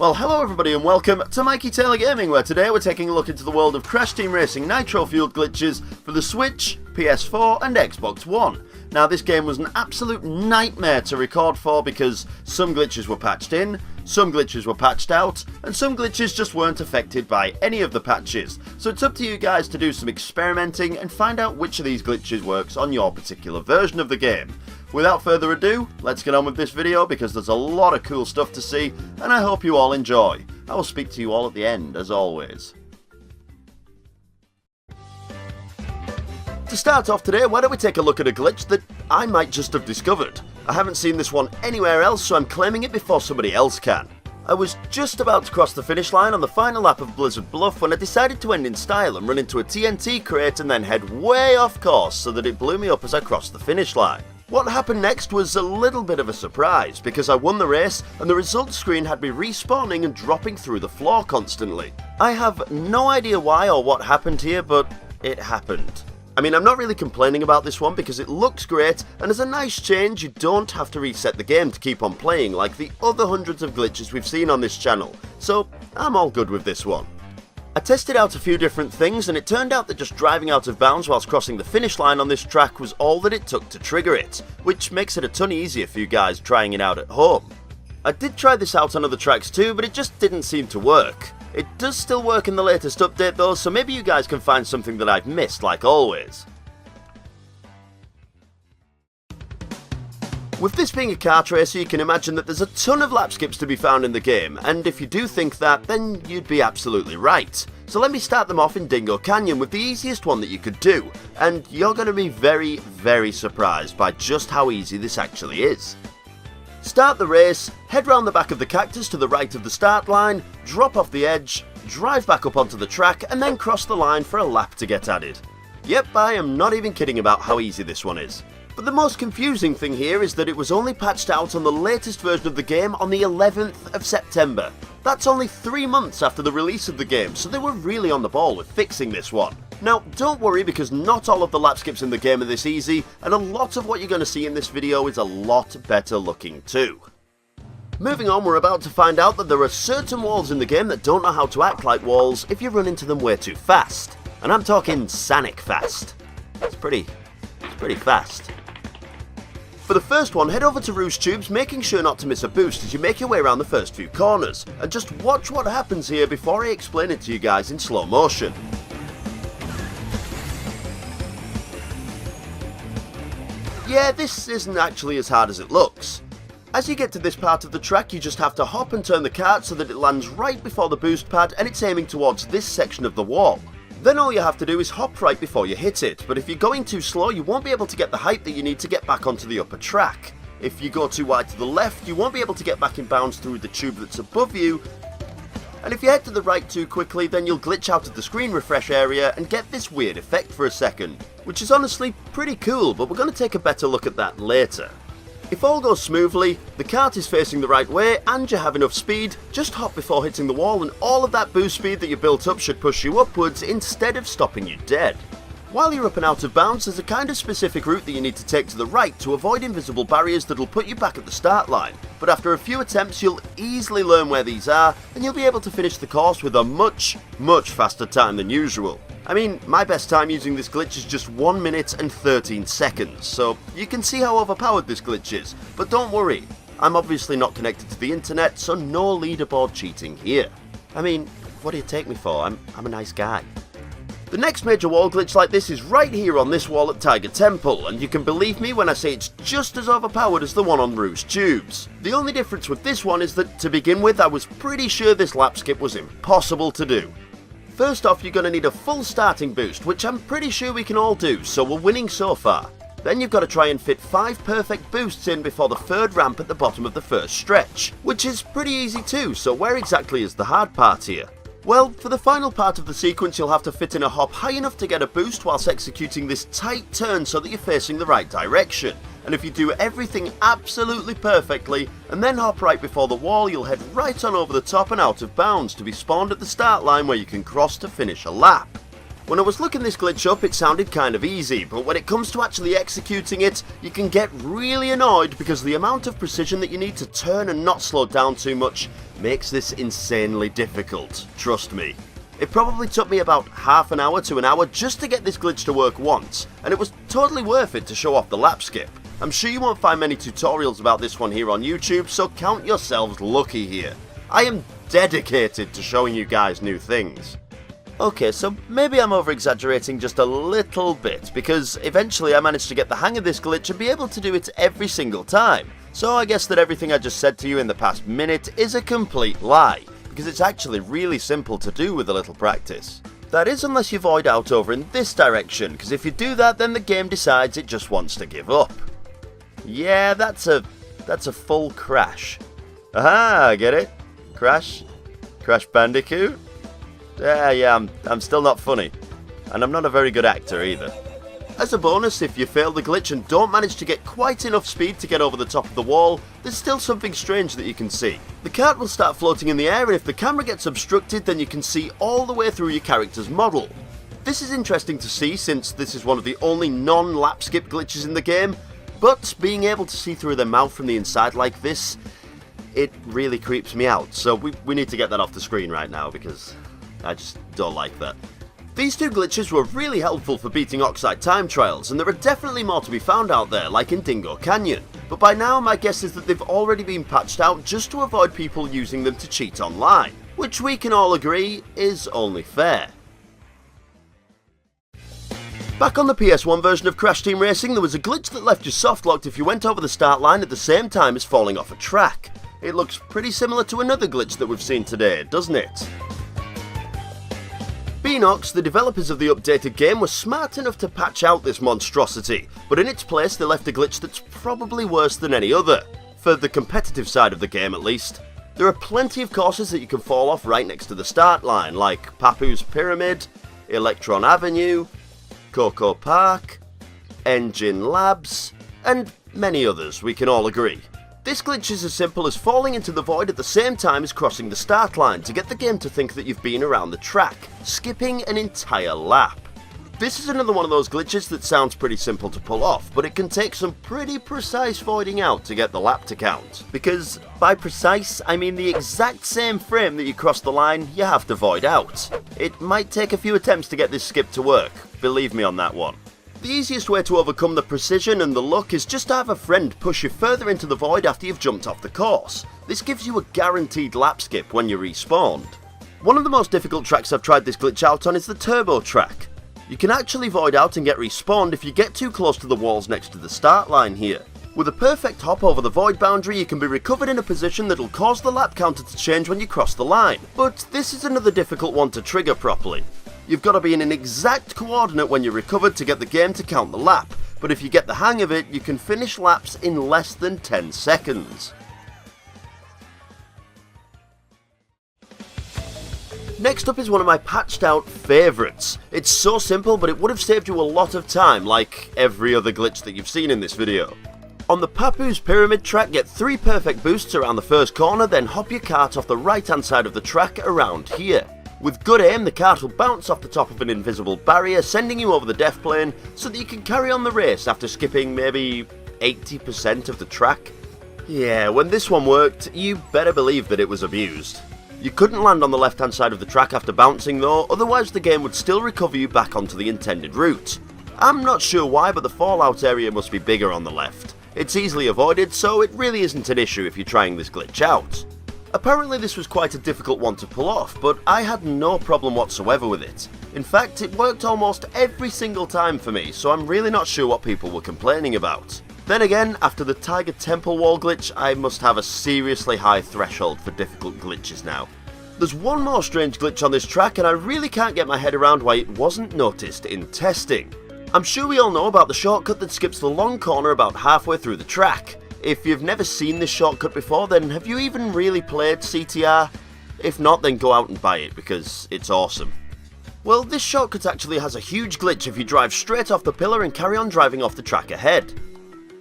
Well, hello everybody and welcome to MikeyTaylorGaming, where today we're taking a look into the world of Crash Team Racing Nitro fueled glitches for the Switch, PS4 and Xbox One. Now this game was an absolute nightmare to record for because some glitches were patched in, some glitches were patched out, and some glitches just weren't affected by any of the patches. So it's up to you guys to do some experimenting and find out which of these glitches works on your particular version of the game. Without further ado, let's get on with this video because there's a lot of cool stuff to see and I hope you all enjoy. I will speak to you all at the end as always. To start off today, why don't we take a look at a glitch that I might just have discovered. I haven't seen this one anywhere else, so I'm claiming it before somebody else can. I was just about to cross the finish line on the final lap of Blizzard Bluff when I decided to end in style and run into a TNT crate and then head way off course so that it blew me up as I crossed the finish line. What happened next was a little bit of a surprise because I won the race and the results screen had me respawning and dropping through the floor constantly. I have no idea why or what happened here, but it happened. I mean, I'm not really complaining about this one because it looks great, and as a nice change, you don't have to reset the game to keep on playing like the other hundreds of glitches we've seen on this channel, so I'm all good with this one. I tested out a few different things, and it turned out that just driving out of bounds whilst crossing the finish line on this track was all that it took to trigger it, which makes it a ton easier for you guys trying it out at home. I did try this out on other tracks too, but it just didn't seem to work. It does still work in the latest update though, so maybe you guys can find something that I've missed like always. With this being a kart racer, you can imagine that there's a ton of lap skips to be found in the game, and if you do think that, then you'd be absolutely right. So let me start them off in Dingo Canyon with the easiest one that you could do, and you're going to be very, very surprised by just how easy this actually is. Start the race, head round the back of the cactus to the right of the start line, drop off the edge, drive back up onto the track, and then cross the line for a lap to get added. Yep, I am not even kidding about how easy this one is. But the most confusing thing here is that it was only patched out on the latest version of the game on the 11th of September. That's only 3 months after the release of the game, so they were really on the ball with fixing this one. Now, don't worry because not all of the lap skips in the game are this easy, and a lot of what you're going to see in this video is a lot better looking too. Moving on, we're about to find out that there are certain walls in the game that don't know how to act like walls if you run into them way too fast. And I'm talking Sonic fast. It's pretty fast. For the first one, head over to Roost Tubes, making sure not to miss a boost as you make your way around the first few corners, and just watch what happens here before I explain it to you guys in slow motion. Yeah, this isn't actually as hard as it looks. As you get to this part of the track, you just have to hop and turn the kart so that it lands right before the boost pad and it's aiming towards this section of the wall. Then all you have to do is hop right before you hit it, but if you're going too slow you won't be able to get the height that you need to get back onto the upper track. If you go too wide to the left, you won't be able to get back in bounds through the tube that's above you, and if you head to the right too quickly then you'll glitch out of the screen refresh area and get this weird effect for a second, which is honestly pretty cool, but we're going to take a better look at that later. If all goes smoothly, the kart is facing the right way and you have enough speed, just hop before hitting the wall and all of that boost speed that you built up should push you upwards instead of stopping you dead. While you're up and out of bounds, there's a kind of specific route that you need to take to the right to avoid invisible barriers that'll put you back at the start line, but after a few attempts you'll easily learn where these are and you'll be able to finish the course with a much faster time than usual. I mean, my best time using this glitch is just 1 minute and 13 seconds, so you can see how overpowered this glitch is, but don't worry, I'm obviously not connected to the internet, so no leaderboard cheating here. I mean, what do you take me for? I'm a nice guy. The next major wall glitch like this is right here on this wall at Tiger Temple, and you can believe me when I say it's just as overpowered as the one on Roost Tubes. The only difference with this one is that, to begin with, I was pretty sure this lap skip was impossible to do. First off, you're going to need a full starting boost, which I'm pretty sure we can all do, so we're winning so far. Then you've got to try and fit 5 perfect boosts in before the third ramp at the bottom of the first stretch, which is pretty easy too, so where exactly is the hard part here? Well, for the final part of the sequence you'll have to fit in a hop high enough to get a boost whilst executing this tight turn so that you're facing the right direction. And if you do everything absolutely perfectly and then hop right before the wall, you'll head right on over the top and out of bounds to be spawned at the start line where you can cross to finish a lap. When I was looking this glitch up it sounded kind of easy, but when it comes to actually executing it, you can get really annoyed because the amount of precision that you need to turn and not slow down too much makes this insanely difficult, trust me. It probably took me about half an hour to an hour just to get this glitch to work once, and it was totally worth it to show off the lap skip. I'm sure you won't find many tutorials about this one here on YouTube, so count yourselves lucky here. I am dedicated to showing you guys new things. Okay, so maybe I'm over-exaggerating just a little bit, because eventually I managed to get the hang of this glitch and be able to do it every single time. So I guess that everything I just said to you in the past minute is a complete lie, because it's actually really simple to do with a little practice. That is, unless you void out over in this direction, because if you do that, then the game decides it just wants to give up. Yeah, that's a full crash. Aha, I get it. Crash Bandicoot? Yeah, I'm still not funny. And I'm not a very good actor either. As a bonus, if you fail the glitch and don't manage to get quite enough speed to get over the top of the wall, there's still something strange that you can see. The cart will start floating in the air, and if the camera gets obstructed, then you can see all the way through your character's model. This is interesting to see, since this is one of the only non-lap skip glitches in the game, but being able to see through their mouth from the inside like this, it really creeps me out, so we need to get that off the screen right now, because I just don't like that. These two glitches were really helpful for beating Oxide time trials, and there are definitely more to be found out there, like in Dingo Canyon. But by now, my guess is that they've already been patched out just to avoid people using them to cheat online, which we can all agree is only fair. Back on the PS1 version of Crash Team Racing, there was a glitch that left you soft-locked if you went over the start line at the same time as falling off a track. It looks pretty similar to another glitch that we've seen today, doesn't it? Beanox, the developers of the updated game, were smart enough to patch out this monstrosity, but in its place they left a glitch that's probably worse than any other, for the competitive side of the game at least. There are plenty of courses that you can fall off right next to the start line, like Papu's Pyramid, Electron Avenue, Coco Park, Engine Labs, and many others, we can all agree. This glitch is as simple as falling into the void at the same time as crossing the start line to get the game to think that you've been around the track, skipping an entire lap. This is another one of those glitches that sounds pretty simple to pull off, but it can take some pretty precise voiding out to get the lap to count. Because by precise, I mean the exact same frame that you cross the line, you have to void out. It might take a few attempts to get this skip to work, believe me on that one. The easiest way to overcome the precision and the luck is just to have a friend push you further into the void after you've jumped off the course. This gives you a guaranteed lap skip when you're respawned. One of the most difficult tracks I've tried this glitch out on is the turbo track. You can actually void out and get respawned if you get too close to the walls next to the start line here. With a perfect hop over the void boundary, you can be recovered in a position that'll cause the lap counter to change when you cross the line. But this is another difficult one to trigger properly. You've got to be in an exact coordinate when you're recovered to get the game to count the lap, but if you get the hang of it, you can finish laps in less than 10 seconds. Next up is one of my patched out favourites. It's so simple, but it would have saved you a lot of time, like every other glitch that you've seen in this video. On the Papu's Pyramid track, get 3 perfect boosts around the first corner, then hop your cart off the right hand side of the track around here. With good aim, the cart will bounce off the top of an invisible barrier, sending you over the death plane, so that you can carry on the race after skipping maybe 80% of the track. Yeah, when this one worked, you better believe that it was abused. You couldn't land on the left hand side of the track after bouncing though, otherwise the game would still recover you back onto the intended route. I'm not sure why, but the fallout area must be bigger on the left. It's easily avoided, so it really isn't an issue if you're trying this glitch out. Apparently this was quite a difficult one to pull off, but I had no problem whatsoever with it. In fact, it worked almost every single time for me, so I'm really not sure what people were complaining about. Then again, after the Tiger Temple Wall glitch, I must have a seriously high threshold for difficult glitches now. There's one more strange glitch on this track, and I really can't get my head around why it wasn't noticed in testing. I'm sure we all know about the shortcut that skips the long corner about halfway through the track. If you've never seen this shortcut before, then have you even really played CTR? If not, then go out and buy it, because it's awesome. Well, this shortcut actually has a huge glitch if you drive straight off the pillar and carry on driving off the track ahead.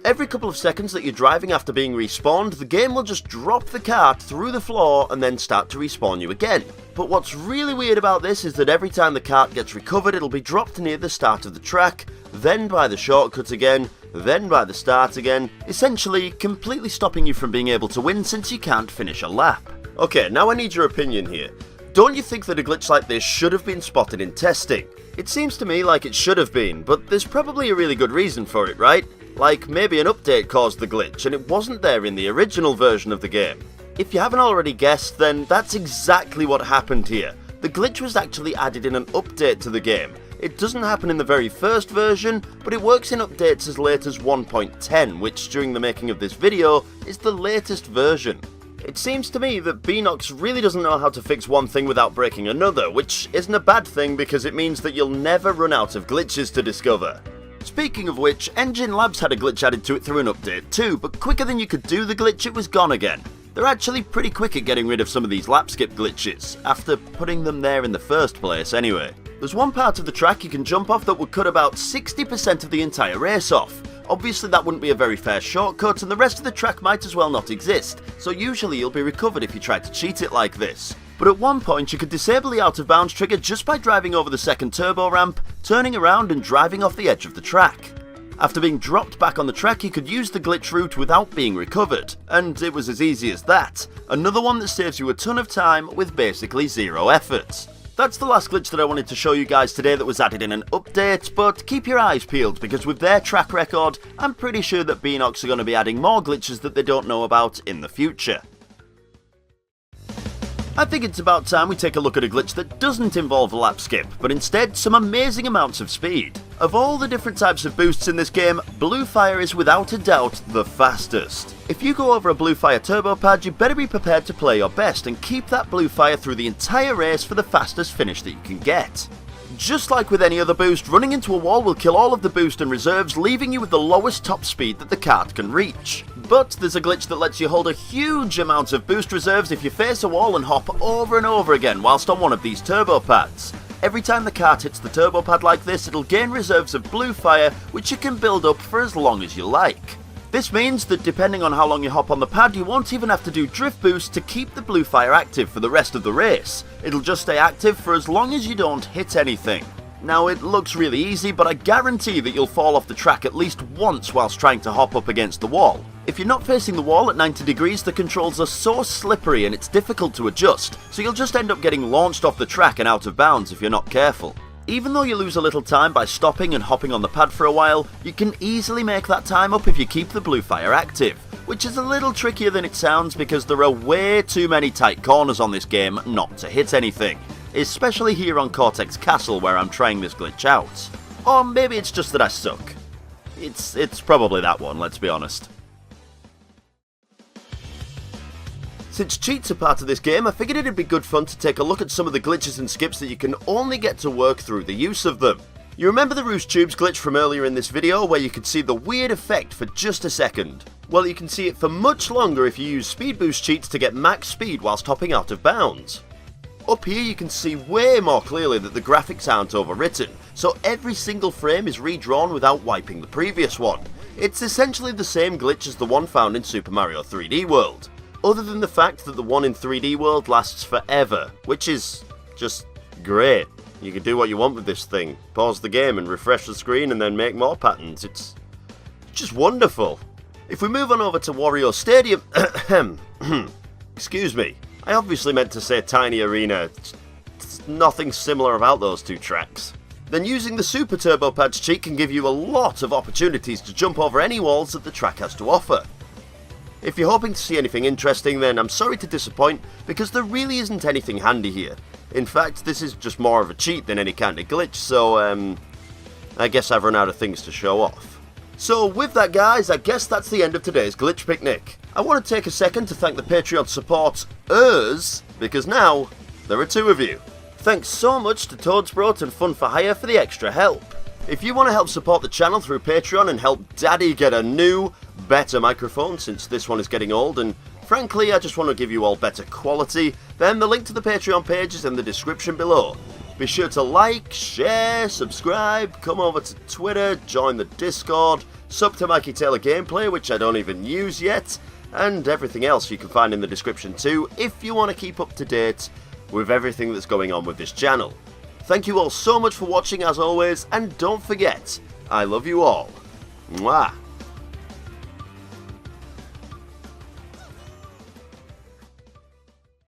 Every couple of seconds that you're driving after being respawned, the game will just drop the cart through the floor and then start to respawn you again. But what's really weird about this is that every time the cart gets recovered, it'll be dropped near the start of the track, then by the shortcut again, then by the start again, essentially completely stopping you from being able to win since you can't finish a lap. Okay, now I need your opinion here. Don't you think that a glitch like this should have been spotted in testing? It seems to me like it should have been, but there's probably a really good reason for it, right? Like maybe an update caused the glitch and it wasn't there in the original version of the game. If you haven't already guessed, then that's exactly what happened here. The glitch was actually added in an update to the game. It doesn't happen in the very first version, but it works in updates as late as 1.10, which during the making of this video is the latest version. It seems to me that Beenox really doesn't know how to fix one thing without breaking another, which isn't a bad thing because it means that you'll never run out of glitches to discover. Speaking of which, Engine Labs had a glitch added to it through an update too, but quicker than you could do the glitch it was gone again. They're actually pretty quick at getting rid of some of these lap skip glitches, after putting them there in the first place anyway. There's one part of the track you can jump off that would cut about 60% of the entire race off. Obviously that wouldn't be a very fair shortcut and the rest of the track might as well not exist, so usually you'll be recovered if you try to cheat it like this. But at one point you could disable the out of bounds trigger just by driving over the second turbo ramp, turning around and driving off the edge of the track. After being dropped back on the track you could use the glitch route without being recovered, and it was as easy as that. Another one that saves you a ton of time with basically zero effort. That's the last glitch that I wanted to show you guys today that was added in an update, but keep your eyes peeled because with their track record, I'm pretty sure that Beenox are going to be adding more glitches that they don't know about in the future. I think it's about time we take a look at a glitch that doesn't involve a lap skip, but instead some amazing amounts of speed. Of all the different types of boosts in this game, Blue Fire is without a doubt the fastest. If you go over a Blue Fire turbo pad, you better be prepared to play your best and keep that Blue Fire through the entire race for the fastest finish that you can get. Just like with any other boost, running into a wall will kill all of the boost and reserves, leaving you with the lowest top speed that the kart can reach. But there's a glitch that lets you hold a huge amount of boost reserves if you face a wall and hop over and over again whilst on one of these turbo pads. Every time the kart hits the turbo pad like this, it'll gain reserves of Blue Fire, which you can build up for as long as you like. This means that depending on how long you hop on the pad, you won't even have to do drift boosts to keep the Blue Fire active for the rest of the race. It'll just stay active for as long as you don't hit anything. Now it looks really easy, but I guarantee that you'll fall off the track at least once whilst trying to hop up against the wall. If you're not facing the wall at 90 degrees, the controls are so slippery and it's difficult to adjust, so you'll just end up getting launched off the track and out of bounds if you're not careful. Even though you lose a little time by stopping and hopping on the pad for a while, you can easily make that time up if you keep the Blue Fire active, which is a little trickier than it sounds because there are way too many tight corners on this game not to hit anything, especially here on Cortex Castle where I'm trying this glitch out. Or maybe it's just that I suck. It's probably that one, let's be honest. Since cheats are part of this game, I figured it'd be good fun to take a look at some of the glitches and skips that you can only get to work through the use of them. You remember the Roost Tubes glitch from earlier in this video where you could see the weird effect for just a second? Well, you can see it for much longer if you use speed boost cheats to get max speed whilst hopping out of bounds. Up here you can see way more clearly that the graphics aren't overwritten, so every single frame is redrawn without wiping the previous one. It's essentially the same glitch as the one found in Super Mario 3D World. Other than the fact that the one in 3D World lasts forever, which is just great. You can do what you want with this thing. Pause the game and refresh the screen and then make more patterns. It's just wonderful. If we move on over to Wario Stadium... Excuse me. I obviously meant to say Tiny Arena. There's nothing similar about those two tracks. Then using the Super Turbo Pads cheat can give you a lot of opportunities to jump over any walls that the track has to offer. If you're hoping to see anything interesting, then I'm sorry to disappoint, because there really isn't anything handy here. In fact, this is just more of a cheat than any kind of glitch, so I guess I've run out of things to show off. So with that guys, I guess that's the end of today's Glitch Picnic. I want to take a second to thank the Patreon supporters, because now there are two of you. Thanks so much to Toadsbro and Fun for Hire for the extra help. If you want to help support the channel through Patreon and help Daddy get a new, better microphone since this one is getting old, and frankly I just want to give you all better quality, then the link to the Patreon page is in the description below. Be sure to like, share, subscribe, come over to Twitter, join the Discord, sub to Mikey Taylor Gameplay, which I don't even use yet, and everything else you can find in the description too if you want to keep up to date with everything that's going on with this channel. Thank you all so much for watching as always, and don't forget, I love you all. Mwah!